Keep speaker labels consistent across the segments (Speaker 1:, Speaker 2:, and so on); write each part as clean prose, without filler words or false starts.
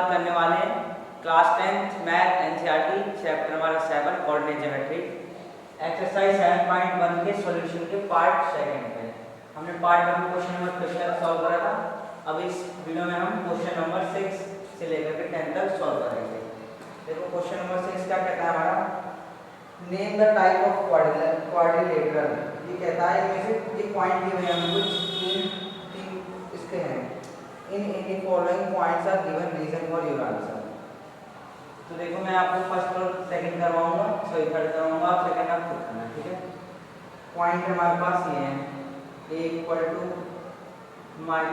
Speaker 1: बात करने वाले हैं class 10th math NCERT chapter हमारा 7 कोऑर्डिनेट ज्योमेट्री एक्सरसाइज 7.1 के सॉल्यूशन के पार्ट सेकंड पे। हमने पार्ट 1 में क्वेश्चन नंबर 5 तक सॉल्व करा था। अब इस वीडियो में हम क्वेश्चन नंबर 6 से लेकर के 10 तक सॉल्व करेंगे। देखो क्वेश्चन नंबर 6 क्या कहता है हमारा, name the type of quadrilateral. ये कहता है इनमें से ये पॉइंट दिए हुए हैं हमें कुछ तीन इसके हैं। In following points are given reason for your answer. तो देखो मैं आपको फर्स्ट और सेकंड करवाऊंगा, सॉरी थर्ड करवाऊंगा, आप सेकंड आप खुद करना, ठीक है। पॉइंट हमारे पास ये हैं, a equal to -1,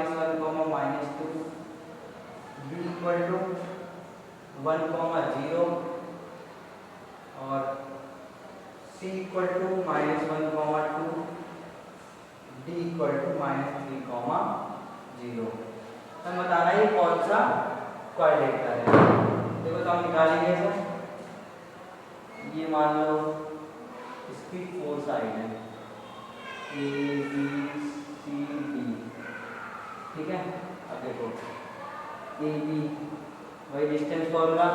Speaker 1: -2, b equal to 1, 0 और c equal to -1, 2, d equal to -3, 0। हमें बताना है ये कौन सा क्वाड्रिलेटरल है। देखो तो हम निकालेंगे सर, ये मान लो इसकी 4 साइड है a b c d, ठीक है। अब देखो a b वही डिस्टेंस फॉर्मूला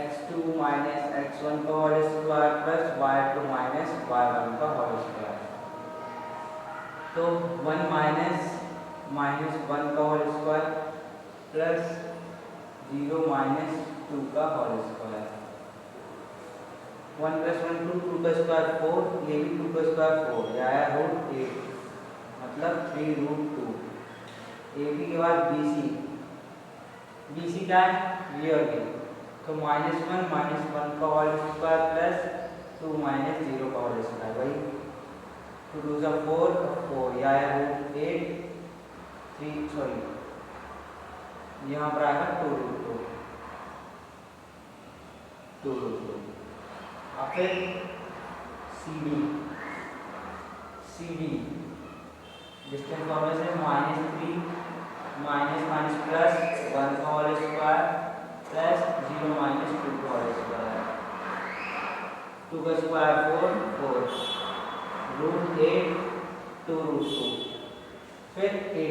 Speaker 1: x2 - x1 का whole square plus y2 - y1 का होल स्क्वायर। तो 1 -1 का होल स्क्वायर प्लस 0 - 2 का होल स्क्वायर। 1 + 1 2 का स्क्वायर 4, ये भी 2 का स्क्वायर 4, ये आया √8 मतलब 3√2। ए बी के बाद बी सी क्या है, ये और ये, तो -1 -1 का होल स्क्वायर प्लस 2 - 0 का होल स्क्वायर, वही 2 2 4 4, ये आया √8 3, सॉरी यहाँ पर आएगा 2√2। और फिर सी डी डिस्टेंस फॉर्मूला से -3 प्लस 1 का होल स्क्वायर प्लस 0 - 2 का होल स्क्वायर, 2 का स्क्वायर 4 √8 2√2। फिर ए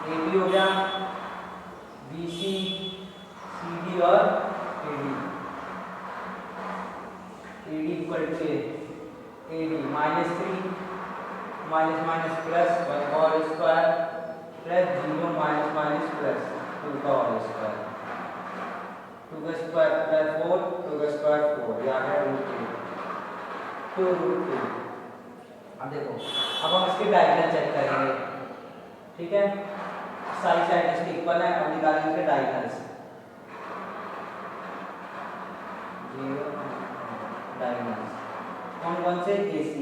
Speaker 1: बी हो गया, बी सी डी और A D equal to A D -3 plus 1 का होल स्क्वायर प्लस 0 प्लस 2 का होल स्क्वायर, 2 का स्क्वायर प्लस 4, 2 का स्क्वायर 4, या है √2। अब देखो, अब हम इसके डायगोनल चेक करेंगे, ठीक है। सारी साइड इसके इक्वल है, अब निकालेंगे इसके डायगोनल्स। कौन से AC,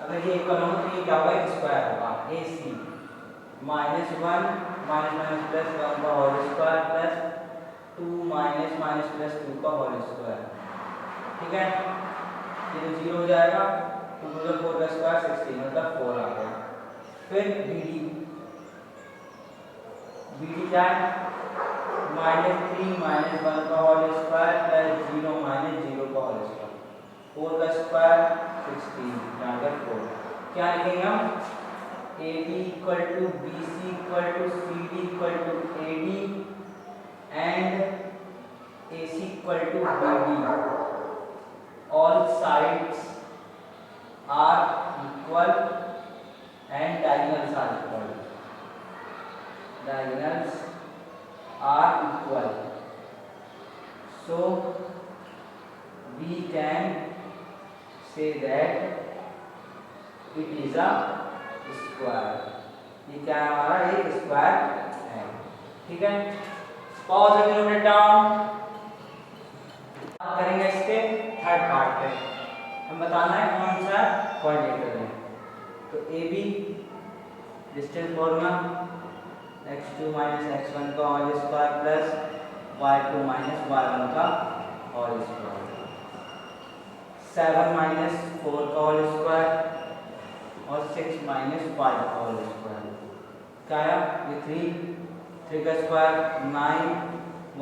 Speaker 1: अगर ये इक्वल हो तो ये क्या होगा, स्क्वायर होगा। AC -1 प्लस 1 का होल स्क्वायर प्लस 2 प्लस 2 का होल स्क्वायर, ठीक है। ये तो 0 हो जाएगा, 2 2 4 का स्क्वायर 16 मतलब 4 आ गया। फिर BD क्या है, -3 - 1 का होल स्क्वायर प्लस 0 - 0 का होल स्क्वायर, 4 का स्क्वायर 16, यहाँ पर 4। क्या लिखेंगे हम, AB equal to BC equal to CD equal to AD and AC equal to BD। All sides are equal and diagonals are equal. Diagonals are equal, so we can say that it is a square। ये क्या है, हमारा एक square है, ठीक है। Pause and note down. बात करेंगे इसके थर्ड पार्ट पे, हम बताना है कौन सा क्वाड्रिलेटरल है। तो A B distance formula x2 - x1 का whole square plus y2 - y1 का होल स्क्वायर, 7 - 4 का होल स्क्वायर और 6 - 5 का होल स्क्वायर। क्या आया, ये 3 का स्क्वायर 9,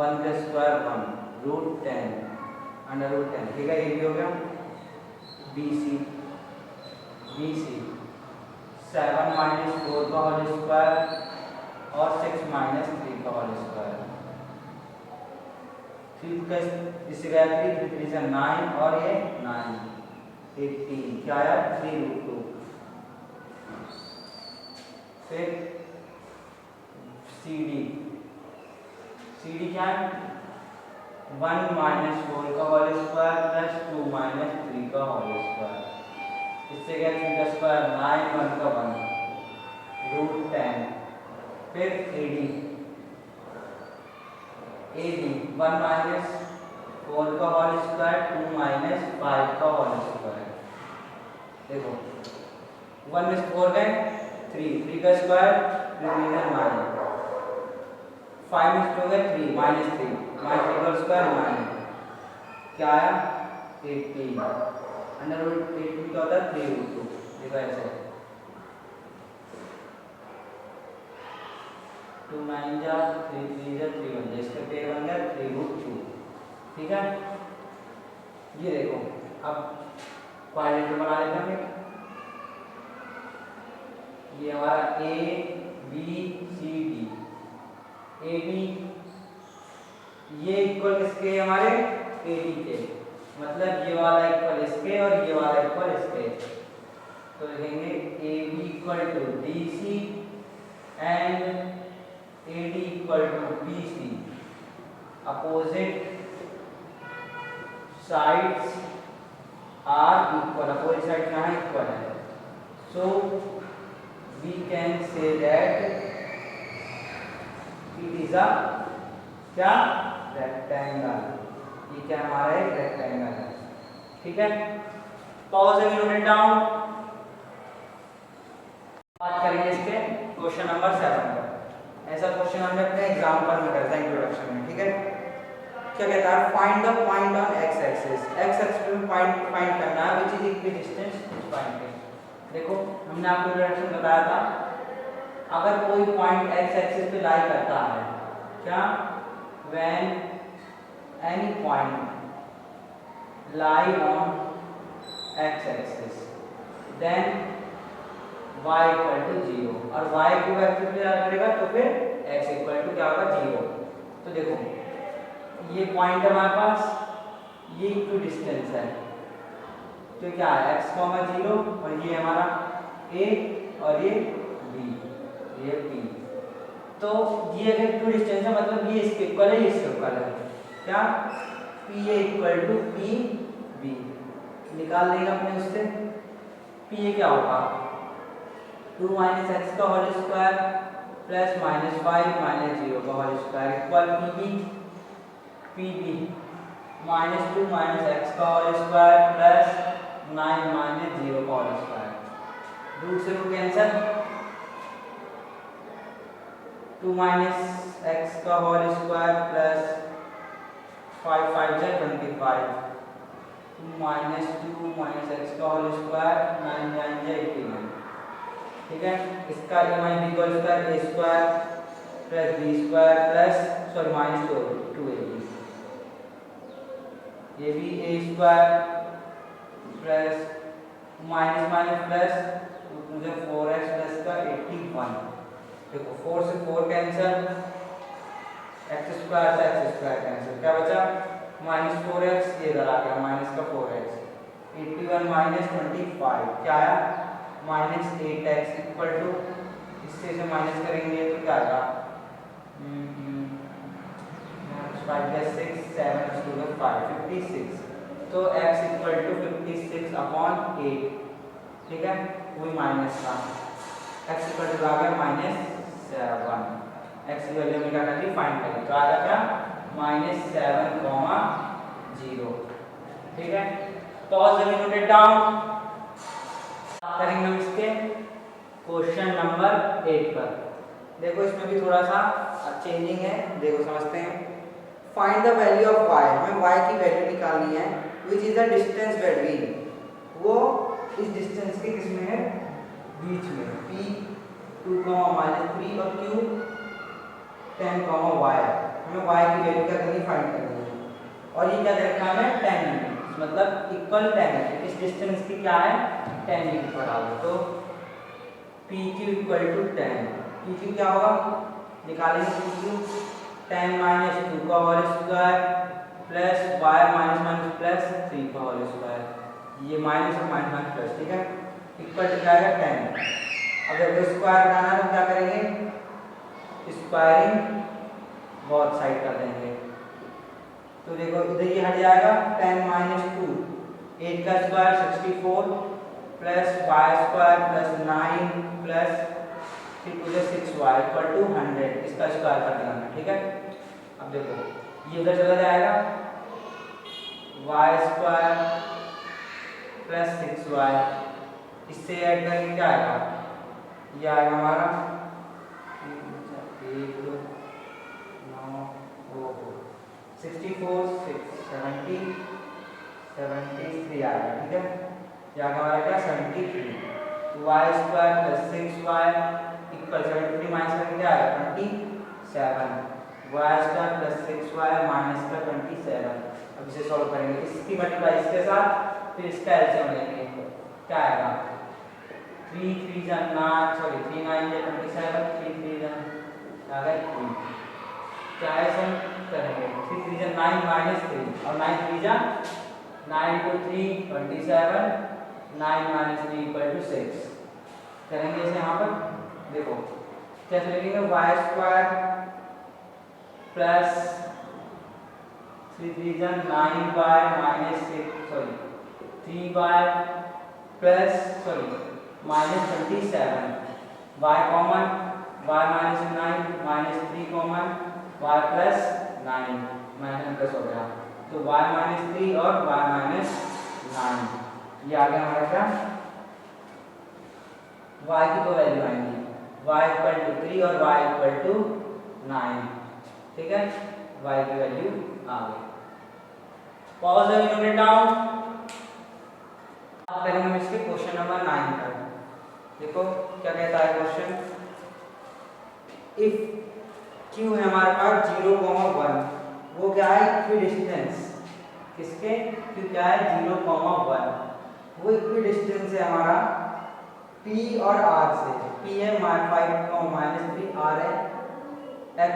Speaker 1: 1 का स्क्वायर 1, √10 √10, ठीक है। ये भी हो गया। BC 7 - 4 का होल स्क्वायर और 6 - 3 का होल स्क्वायर, 3 का इससे गया 3 से 9 और ये 9 18 क्या आया 3√2। फिर CD क्या है 1 - 4 का होल स्क्वायर प्लस 2 - 3 का होल स्क्वायर, इससे क्या 3 का स्क्वायर 9 1 का 1 √10। फिर AD 1 - 4 का होल स्क्वायर 2 - 5 का होल स्क्वायर। देखो 1 में 4 गए 3 का स्क्वायर 3 9 5 में 2 गए 3 - 3 का स्क्वायर 9 क्या आया 18 √18 क्या होता है 3√2। देखो ऐसे 2 9 जा 3 3 जा 3 1 इसका पेयर बन गया 3√2। ठीक है ये देखो अब क्वाड्रेटिक बना लेते हैं। ये हमारा A B C D AB ये इक्वल किसके हमारे AD के, मतलब ये वाला इक्वल इसके और ये वाला इक्वल इसके, तो लिखेंगे AB equal to DC and AD equal to BC। Opposite sides are equal, opposite side कहाँ इक्वल है, so we can say that it is a क्या रेक्टेंगल। ये क्या हमारा एक रेक्टेंगल है। ठीक है pause and note it down. बात करेंगे इसके क्वेश्चन नंबर 7 पर। ऐसा क्वेश्चन हमने अपने एग्जांपल में करते हैं इंट्रोडक्शन में। ठीक है क्या कहता है find the point on x axis. x axis पे पॉइंट फाइंड करना है व्हिच इज इक्विडिस्टेंस इस पॉइंट पे। देखो हमने आपको इंट्रोडक्शन बताया था अगर कोई पॉइंट x एक्सिस पे लाई करता है क्या when any point lie on x axis then y equal to 0 और y को एक्सिस पे लाई करेगा तो फिर x इक्वल टू क्या होगा 0। तो देखो ये पॉइंट हमारे पास ये इक्विडिस्टेंस है तो क्या है x, 0 और ये हमारा a और ये b ये p। तो ये अगर इक्विडिस्टेंस है मतलब ये इसके इक्वल है ये इसके इक्वल है क्या pa इक्वल टू pb निकाल लेंगे अपने उससे। pa क्या होगा 2 - x का होल स्क्वायर प्लस -5 - 0 का होल स्क्वायर इक्वल pb -2 - x का होल स्क्वायर प्लस 9 - 0 का होल स्क्वायर। रूट से रूट कैंसिल 2 - x का होल स्क्वायर प्लस 5 5 जा 25 2 - x का होल स्क्वायर 9 9 जा 81। ठीक है इसका a - b का square a square plus b square plus sorry -2ab ये भी a square plus minus plus मुझे 4x प्लस का 81। देखो 4 से 4 कैंसिल x स्क्वायर से x स्क्वायर कैंसिल क्या बचा -4x ये इधर आ गया माइनस का 4x 81 - 25 क्या आया -8x इक्वल टू इससे से माइनस करेंगे तो क्या आएगा 5 + 6 7 * 5 56। तो x इक्वल टू 56/8। ठीक है वही माइनस का x इक्वल टू आ गया -7। x की वैल्यू में क्या कर ली फाइंड कर ली तो आ गया क्या -7,0। ठीक है pause the note it down. करेंगे हम इसके क्वेश्चन नंबर 8 पर। देखो इसमें भी थोड़ा सा चेंजिंग है देखो समझते हैं। Find the value of y हमें y की वैल्यू निकालनी है which is the distance between वो इस डिस्टेंस के किसमें है बीच में p 2, -3 और q 10, y हमें y की वैल्यू क्या करनी फाइंड करनी है और ये क्या दे रखा है हमें 10 यूनिट मतलब इक्वल 10 इस डिस्टेंस की क्या है 10 यूनिट पड़ा हुआ तो pq इक्वल टू 10 pq क्या होगा निकालेंगे pq 10 - 2 का whole square plus y minus minus plus 3 का होल स्क्वायर, ये माइनस और माइनस माइनस प्लस, ठीक है, इक्वल टू क्या आएगा 10। अब जब स्क्वायर बनाना है तो क्या करेंगे, स्क्वायरिंग बोथ साइड कर देंगे। तो देखो इधर ये हट जाएगा 10 माइनस 2, 8 का square 64 plus Y square plus 9 plus 3 two 6y equal to 100, इसका स्क्वायर कर देना है, ठीक है। अब देखो ये उधर चला जाएगा, वाई स्क्वायर प्लस 6y, इससे ऐड करेंगे क्या आएगा, ये आएगा हमारा 64 70 73 आएगा, ठीक है। ये आएगा हमारा क्या 73, तो y square plus 6y equal 73 minus करके क्या आएगा 27, Y square plus 6y minus का 27। अब इसे सॉल्व करेंगे, इसकी मल्टीप्लाई इसके साथ, फिर इसका एलसीएम लेंगे, क्या आएगा 3 3 जा 9 सॉरी 3 9 जा 27, 3 3 जा आ गया 3, क्या ऐसे करेंगे 3 3 जा 9 माइनस 3 और 9 3 जा 9 into 3 27, 9 minus 3 equal to 6 करेंगे इसे यहाँ पर। देखो कैसे लिखेंगे, वाई स्क्वायर प्लस 3 3 जा 9y minus 6 sorry 3y plus sorry minus 27, y common, y minus 9 minus 3 common, y plus 9 minus plus हो गया, तो y माइनस 3 और y माइनस 9, ये आ गया हमारा क्या, y की दो वैल्यू आएंगी, y इक्वल टू 3 और y इक्वल टू 9, ठीक है, y की वैल्यू आ गई। Pause and note it down. अब करेंगे हम इसके क्वेश्चन नंबर 9 का। देखो क्या कहता है क्वेश्चन, इफ q है हमारे पास 0, 1, वो क्या है इक्विडिस्टेंस, किसके q क्या है 0, 1, वो इक्विडिस्टेंस है हमारा p और r से, p है 5 माइनस 3, r है x,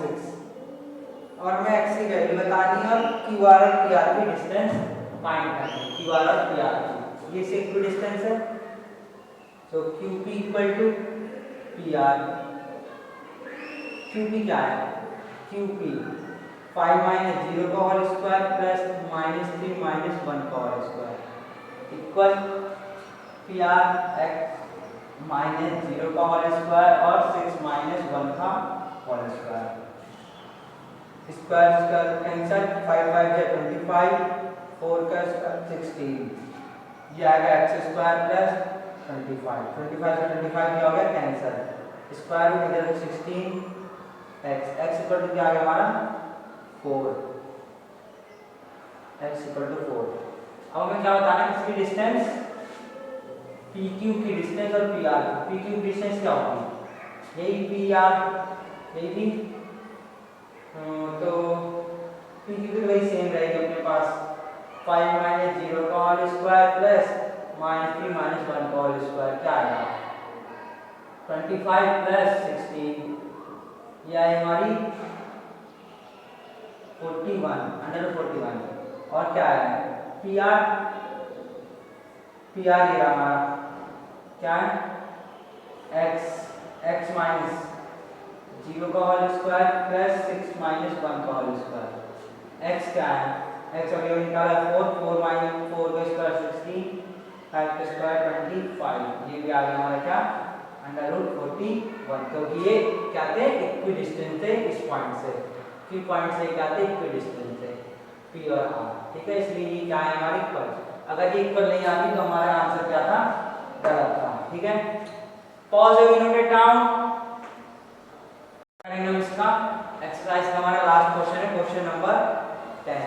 Speaker 1: 6 और हमें x की वैल्यू बतानी है और QR और PR की डिस्टेंस फाइंड करनी है, QR और PR की, ये से इक्विडिस्टेंस है, तो QP equal to PR, QP क्या है, QP 5 माइनस 0 का whole square plus minus 3 minus 1 का whole square equal PR x minus 0 का होल स्क्वायर और 6 माइनस 1 का whole square, square square cancel, 5 5 या 25, 4 का स्क्वायर 16, ये आ गया x स्क्वायर प्लस 25, 25 से 25 क्या हो गया कैंसिल, स्क्वायर रूट इधर 16 x इक्वल टू क्या आ गया हमारा 4, x इक्वल टू 4। अब हमें क्या बताना है, इसकी डिस्टेंस PQ की डिस्टेंस और PR की, PQ की डिस्टेंस क्या होगी, यही PR, यही भी, तो PQ भी वही सेम रहेगी अपने पास, 5 माइनस 0 का whole square plus minus 3 minus 1 का होल स्क्वायर, क्या आएगा 25 प्लस 16, यह है हमारी 41 अंडर 41, और क्या है PR, PR ये रहा हमारा क्या है x माइनस 0 का होल स्क्वायर प्लस 6 माइनस 1 का होल स्क्वायर, x क्या है, x अभी निकाला 4, 4 माइनस 4 का स्क्वायर 16, 5 का स्क्वायर 25, ये भी आ गया हमारा क्या अंडर रूट 41, क्योंकि ये क्या थे इक्विडिस्टेंस थे इस पॉइंट से, की पॉइंट से क्या थे इक्विडिस्टेंस थे P और R, ठीक है, इसलिए ये क्या है हमारी इक्वल, अगर ये इक्वल नहीं आती तो हमारा आंसर क्या था, गलत था, ठीक है। Pause and note it down. करेंगे इसका एक्सरसाइज का हमारा लास्ट क्वेश्चन है, क्वेश्चन नंबर 10।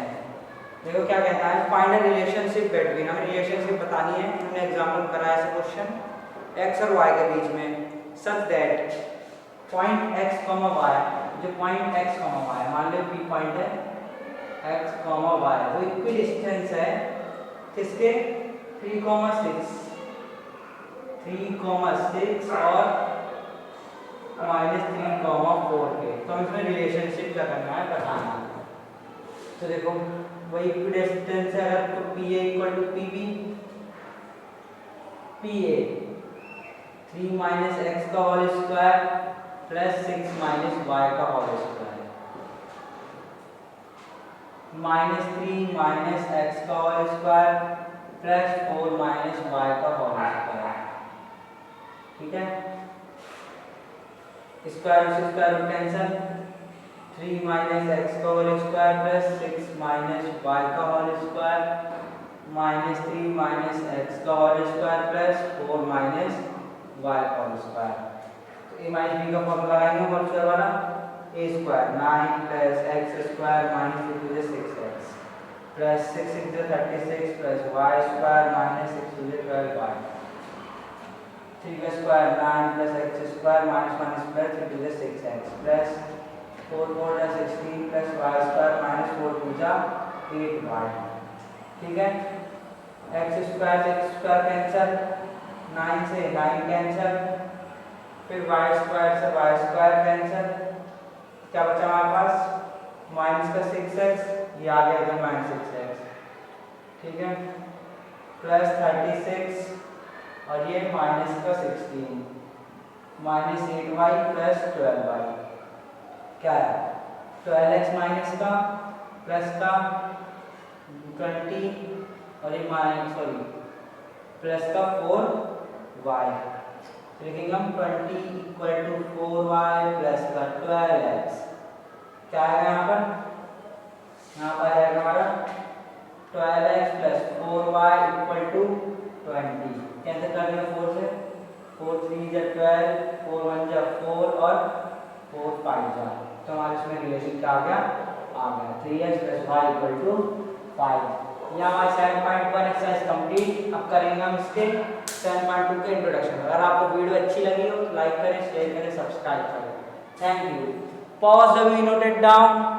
Speaker 1: देखो क्या कहता है, फाइंड अ रिलेशनशिप बिटवीन, हमें रिलेशनशिप बतानी है, हमने एग्जांपल कराया ऐसा क्वेश्चन x और y के बीच में, such that point x, y, जो पॉइंट x, y मान लो P पॉइंट है x, y, वो इक्विडिस्टेंस है किसके 3, 6 और -3, 4 के, तो हम इसमें रिलेशनशिप क्या करना है बताना है। तो देखो वही इक्विडिस्टेंस है अगर तो P A equal to P B, P A 3 minus X का whole square plus 6 minus Y का whole square, minus 3 minus X का whole square plus 4 minus Y का होल स्क्वायर। ठीक है, स्क्वायर से square root cancel, 3 minus X का whole square plus 6 minus Y का whole square minus 3 minus X का whole square plus 4 minus Y का whole square. तो ए माइनस बी का फॉर्मूला लगाएंगे होल स्क्वायर वाला, A square 9 plus X square minus 6x plus 6 × 36 plus Y square minus 6 × 12y, 3 का square 9 plus X square minus minus plus 3 × 6x plus 4 4 16 plus Y square minus 4 2 8y। ठीक है, X square से X square cancel, 9 से 9 cancel, फिर Y square से Y square cancel, क्या बचा हमारे पास माइनस का 6x, ये आ गया इधर माइनस 6x। ठीक है, प्लस 36 और ये माइनस का 16 माइनस 8y प्लस 12y, क्या है 12x माइनस का प्लस का 20 और ये माइनस सॉरी प्लस का 4y, लिखेंगे हम 20 इक्वल टू 4y प्लस का 12x। क्या है यहाँ पर आएगा हमारा 12x plus 4y equal to 20, cancel कर दिया 4 से, 4 3 जा 12, 4 1 जा 4 और 4 5 जा, तो हमारे इसमें रिलेशन क्या आ गया 3x plus y equal to 5। यह हमारा 7.1 एक्सरसाइज कंप्लीट। अब करेंगे हम इसके 7.2 के इंट्रोडक्शन। अगर आपको वीडियो अच्छी लगी हो तो लाइक करें, शेयर करें, सब्सक्राइब करें। Thank you. Pause the video, note it down.